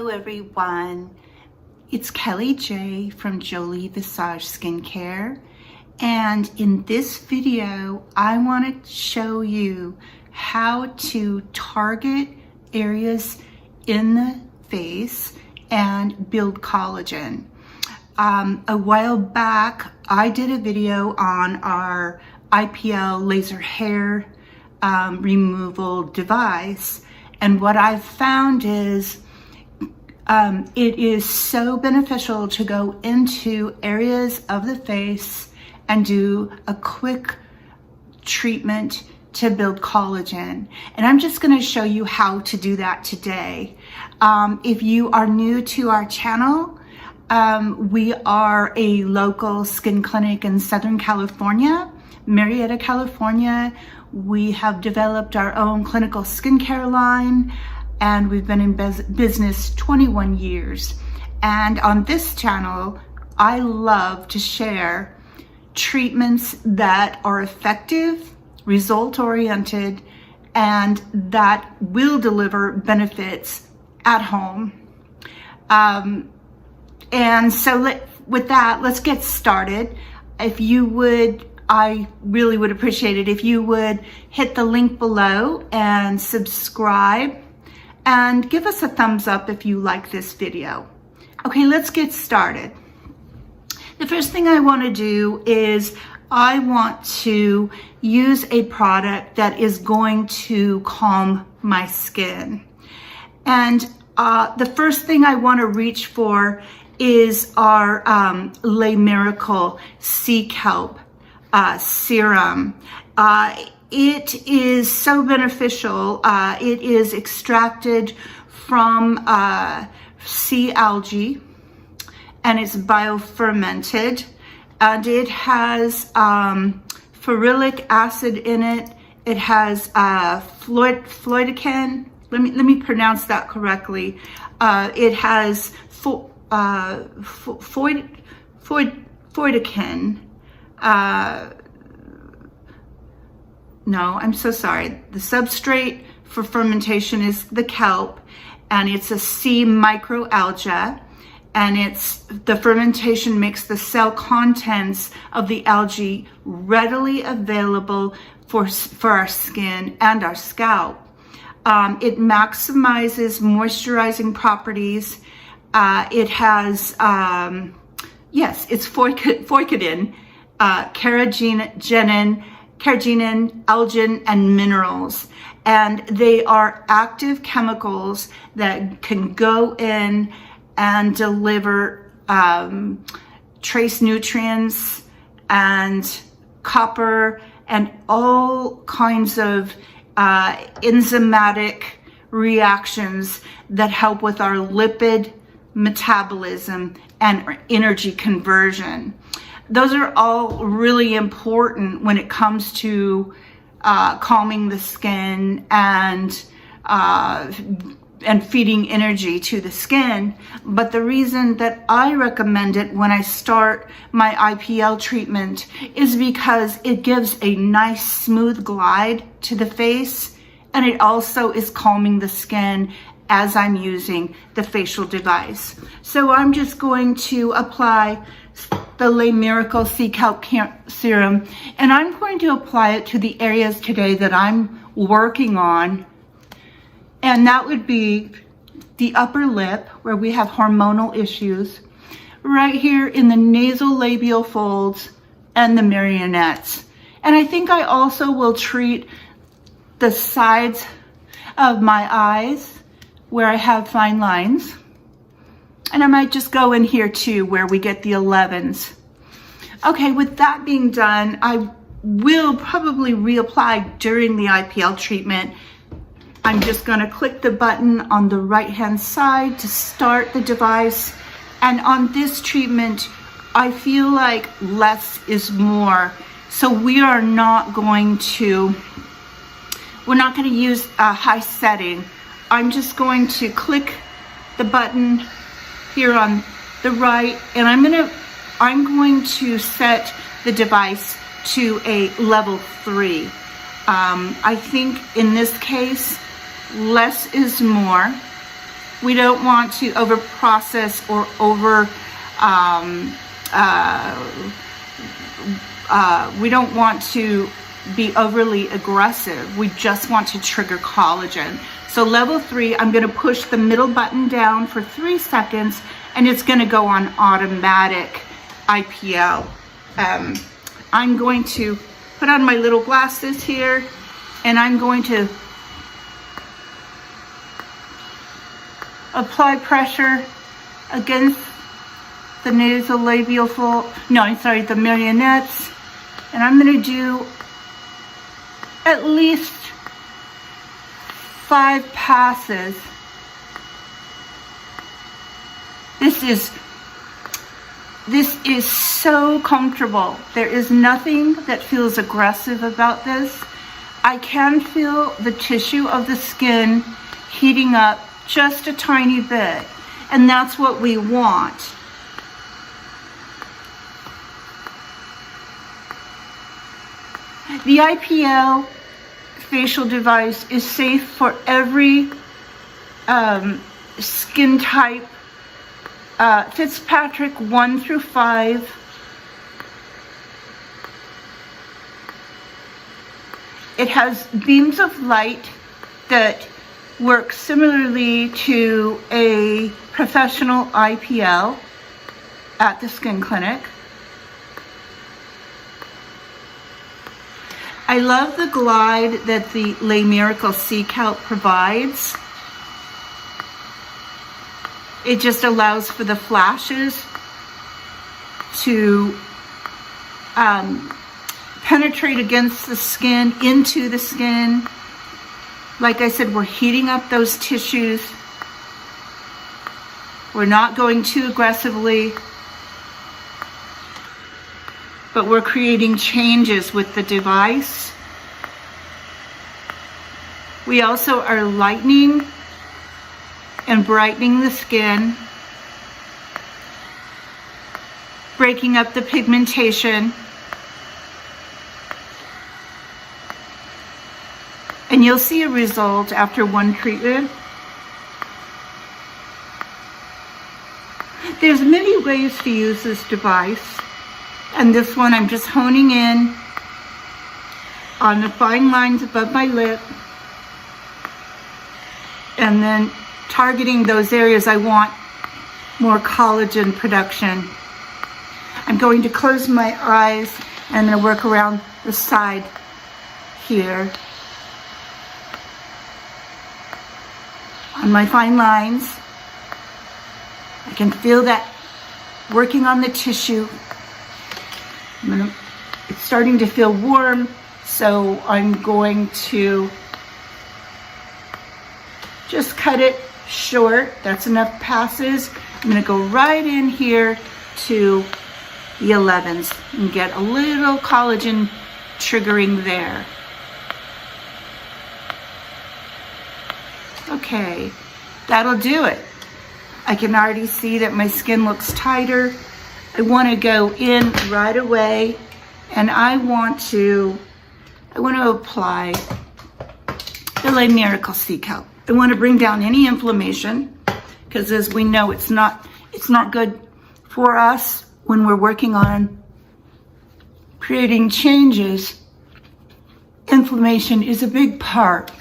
Hello everyone, it's Kelly J from Jolie Visage Skincare, and in this video I want to show you how to target areas in the face and build collagen. A while back I did a video on our IPL laser hair removal device, and what I've found is it is so beneficial to go into areas of the face and do a quick treatment to build collagen. And I'm just going to show you how to do that today. If you are new to our channel, we are a local skin clinic in Southern California, Marietta, California. We have developed our own clinical skincare line, and we've been in business 21 years. And on this channel, I love to share treatments that are effective, result-oriented, and that will deliver benefits at home. And so with that, let's get started. If you would, I really would appreciate it if you would hit the link below and subscribe and give us a thumbs up if you like this video. Okay, let's get started. The first thing I want to do is I want to use a product that is going to calm my skin. And the first thing I want to reach for is our Le Miracle Sea Kelp serum. It is so beneficial. It is extracted from sea algae, and it's biofermented, and it has ferulic acid in it. It has floidican. Let me pronounce that correctly. It has floidican. No, I'm so sorry. The substrate for fermentation is the kelp, and it's a sea microalga, and the fermentation makes the cell contents of the algae readily available for our skin and our scalp. It maximizes moisturizing properties. It has, yes, it's foicidin, carrageenan, algin, and minerals. And they are active chemicals that can go in and deliver trace nutrients and copper and all kinds of enzymatic reactions that help with our lipid metabolism and energy conversion. Those are all really important when it comes to calming the skin and feeding energy to the skin. But the reason that I recommend it when I start my IPL treatment is because it gives a nice smooth glide to the face, and it also is calming the skin as I'm using the facial device. So I'm just going to apply the Le Miracle Sea Kelp serum, and I'm going to apply it to the areas today that I'm working on, and that would be the upper lip where we have hormonal issues, right here in the nasolabial folds and the marionettes. And I think I also will treat the sides of my eyes where I have fine lines. And I might just go in here too, where we get the 11s. Okay, with that being done, I will probably reapply during the IPL treatment. I'm just gonna click the button on the right-hand side to start the device. And on this treatment, I feel like less is more. So we are not going to, we're not gonna use a high setting. I'm just going to click the button here on the right, and I'm going to set the device to a level 3. I think in this case, less is more. We don't want to over process or we don't want to be overly aggressive. We just want to trigger collagen. So level 3, I'm going to push the middle button down for 3 seconds, and it's going to go on automatic IPL. I'm going to put on my little glasses here, and I'm going to apply pressure against the nasolabial fold, the marionettes, and I'm going to do at least 5 passes. This is so comfortable. There is nothing that feels aggressive about this. I can feel the tissue of the skin heating up just a tiny bit, and that's what we want. The IPL facial device is safe for every skin type. Fitzpatrick 1 through 5. It has beams of light that work similarly to a professional IPL at the skin clinic. I love the glide that the Le Miracle Sea Kelp provides. It just allows for the flashes to penetrate against the skin, into the skin. Like I said, we're heating up those tissues. We're not going too aggressively, but we're creating changes with the device. We also are lightening and brightening the skin, breaking up the pigmentation. And you'll see a result after one treatment. There's many ways to use this device, and this one I'm just honing in on the fine lines above my lip, and then targeting those areas I want more collagen production. I'm going to close my eyes, and I'm going to work around the side here on my fine lines. I can feel that working on the tissue. It's starting to feel warm, so I'm going to just cut it short. That's enough passes. I'm going to go right in here to the 11s and get a little collagen triggering there. Okay, that'll do it. I can already see that my skin looks tighter. I want to go in right away, and I want to apply the Le Miracle Sea Kelp. I want to bring down any inflammation, because as we know, it's not good for us when we're working on creating changes. Inflammation is a big part.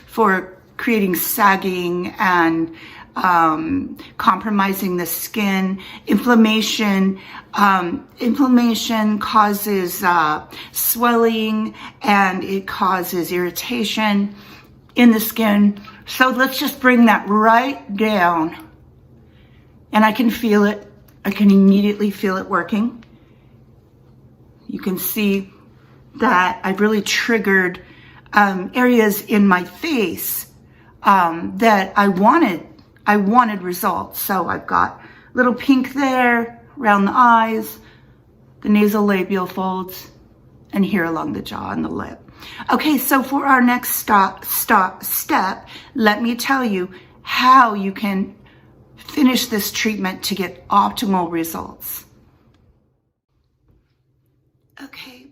For creating sagging and compromising the skin. Inflammation causes swelling, and it causes irritation in the skin. So let's just bring that right down, and I can feel it. I can immediately feel it working. You can see that I've really triggered areas in my face that I wanted results. So I've got little pink there around the eyes, the nasolabial folds, and here along the jaw and the lip. Okay, so for our next step, let me tell you how you can finish this treatment to get optimal results. Okay,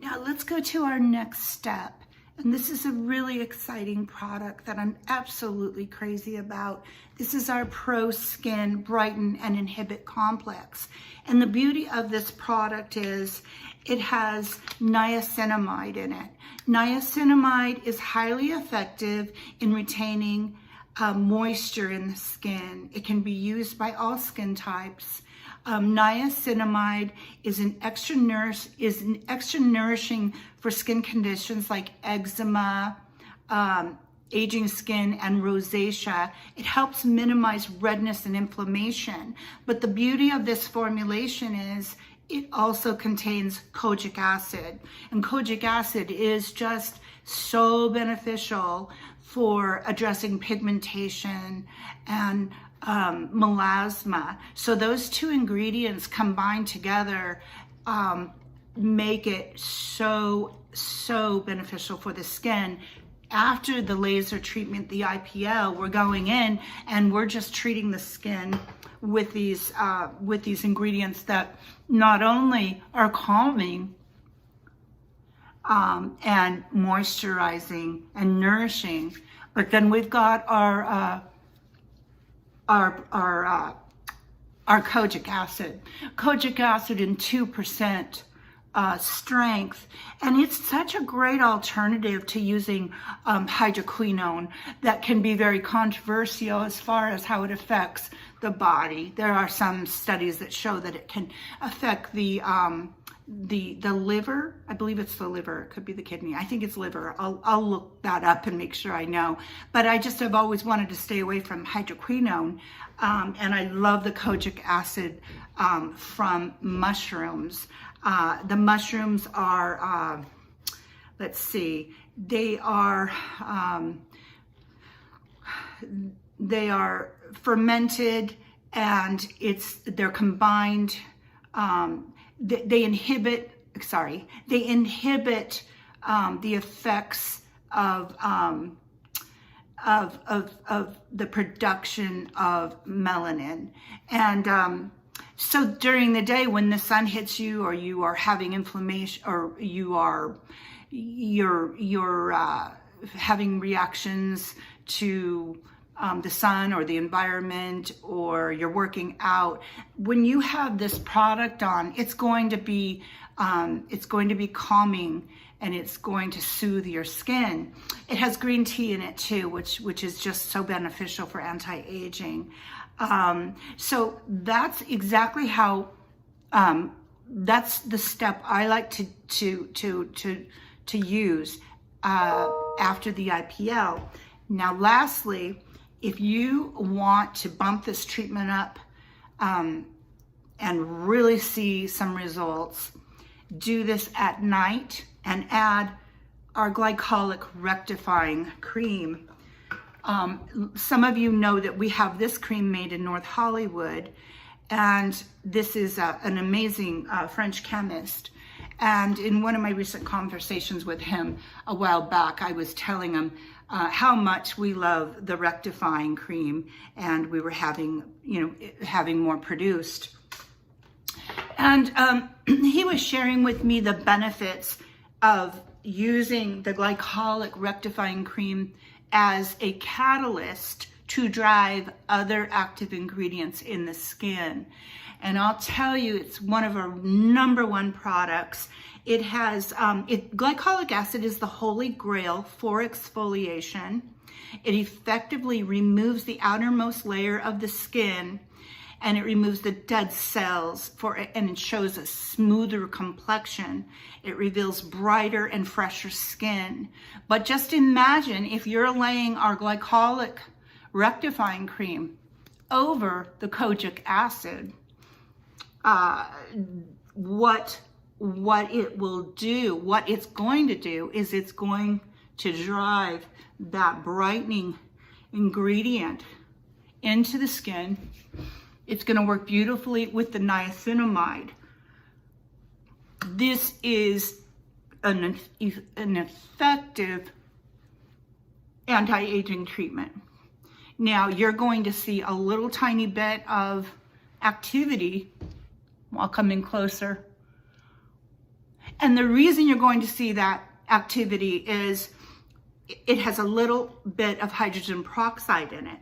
now Now let's go to our next step. And this is a really exciting product that I'm absolutely crazy about. This is our Pro Skin Brighten and Inhibit Complex. And the beauty of this product is it has niacinamide in it. Niacinamide is highly effective in retaining moisture in the skin. It can be used by all skin types. Niacinamide is an extra nourishing for skin conditions like eczema, aging skin, and rosacea. It helps minimize redness and inflammation. But the beauty of this formulation is it also contains kojic acid. And kojic acid is just so beneficial for addressing pigmentation and melasma. So those two ingredients combined together make it so beneficial for the skin. After the laser treatment, the IPL, we're going in and we're just treating the skin with these ingredients that not only are calming and moisturizing and nourishing, but then we've got our kojic acid. Kojic acid in 2% strength, and it's such a great alternative to using hydroquinone that can be very controversial as far as how it affects the body. There are some studies that show that it can affect the liver. I believe it's the liver. It could be the kidney. I think it's liver. I'll look that up and make sure I know. But I just have always wanted to stay away from hydroquinone. And I love the kojic acid from mushrooms. The mushrooms are, let's see, they are fermented, and they're combined. They inhibit the effects of the production of melanin. And so during the day when the sun hits you, or you are having inflammation, or you're having reactions to the sun or the environment, or you're working out, when you have this product on, it's going to be calming, and it's going to soothe your skin. It has green tea in it too, which is just so beneficial for anti-aging. So that's exactly how. That's the step I like to use after the IPL. Now, lastly, if you want to bump this treatment up and really see some results, do this at night and add our glycolic rectifying cream. Some of you know that we have this cream made in North Hollywood, and this is an amazing French chemist. And in one of my recent conversations with him a while back, I was telling him how much we love the rectifying cream, and we were having more produced. And he was sharing with me the benefits of using the glycolic rectifying cream as a catalyst to drive other active ingredients in the skin. And I'll tell you, it's one of our #1 products. It has, glycolic acid is the holy grail for exfoliation. It effectively removes the outermost layer of the skin, and it removes the dead cells and it shows a smoother complexion. It reveals brighter and fresher skin. But just imagine if you're laying our glycolic rectifying cream over the kojic acid, what it will do, what it's going to do is it's going to drive that brightening ingredient into the skin. It's going to work beautifully with the niacinamide. This is an effective anti-aging treatment. Now, you're going to see a little tiny bit of activity. I'll come in closer. And the reason you're going to see that activity is it has a little bit of hydrogen peroxide in it.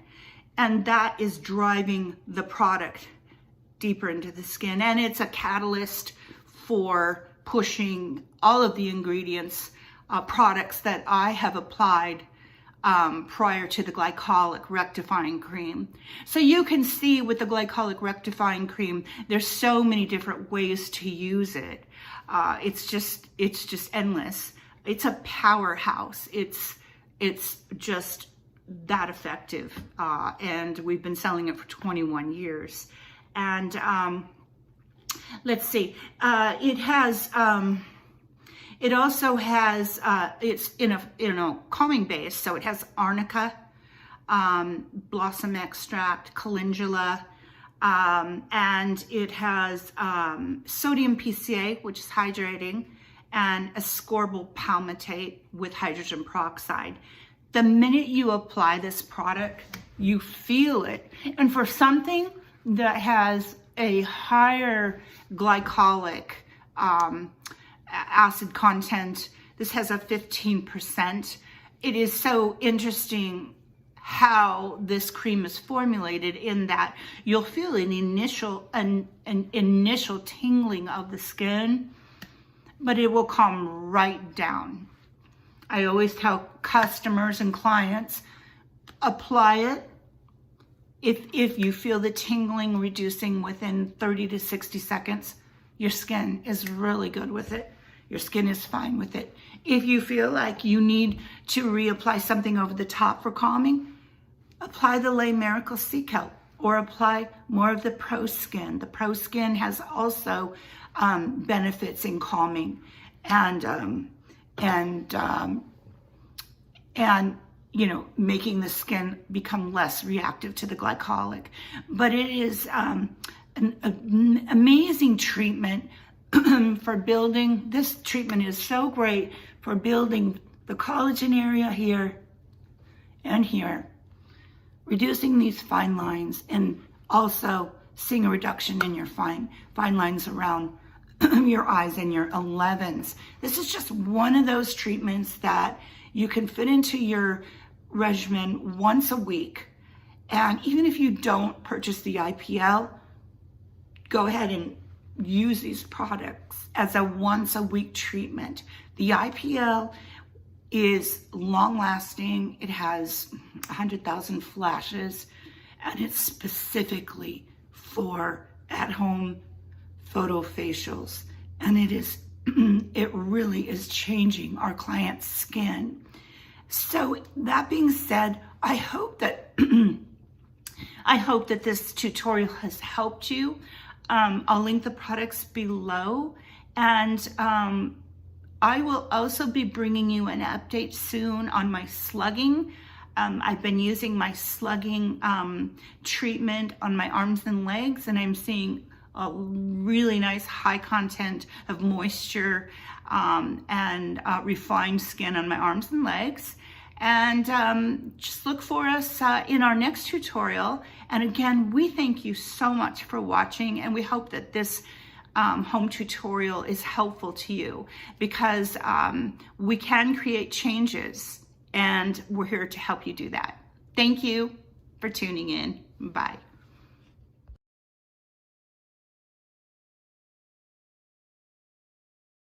And that is driving the product deeper into the skin. And it's a catalyst for pushing all of the ingredients, products that I have applied prior to the glycolic rectifying cream. So you can see with the glycolic rectifying cream, there's so many different ways to use it. It's just endless. It's a powerhouse. It's just that effective. And we've been selling it for 21 years. And let's see, it also has, it's in a calming base, so it has arnica, blossom extract, calendula, and it has sodium PCA, which is hydrating, and ascorbyl palmitate with hydrogen peroxide. The minute you apply this product, you feel it. And for something that has a higher glycolic acid content, this has a 15%. It is so interesting how this cream is formulated in that you'll feel an initial tingling of the skin, but it will calm right down. I always tell customers and clients, apply it. If you feel the tingling reducing within 30 to 60 seconds, your skin is really good with it. Your skin is fine with it. If you feel like you need to reapply something over the top for calming, apply the Lay Miracle Sea Kelp or apply more of the Pro Skin. The Pro Skin has also benefits in calming and making the skin become less reactive to the glycolic. But it is an amazing treatment for building. This treatment is so great for building the collagen area here and here, reducing these fine lines, and also seeing a reduction in your fine lines around your eyes and your 11s. This is just one of those treatments that you can fit into your regimen once a week. And even if you don't purchase the IPL, go ahead and use these products as a once a week treatment. The IPL is long lasting. It has 100,000 flashes, and it's specifically for at home photo facials. And it really is changing our clients' skin. So that being said, I hope that this tutorial has helped you. I'll link the products below, and I will also be bringing you an update soon on my slugging. I've been using my slugging treatment on my arms and legs, and I'm seeing a really nice high content of moisture and refined skin on my arms and legs. And just look for us in our next tutorial. And again, we thank you so much for watching, and we hope that this home tutorial is helpful to you, because we can create changes, and we're here to help you do that. Thank you for tuning in. Bye.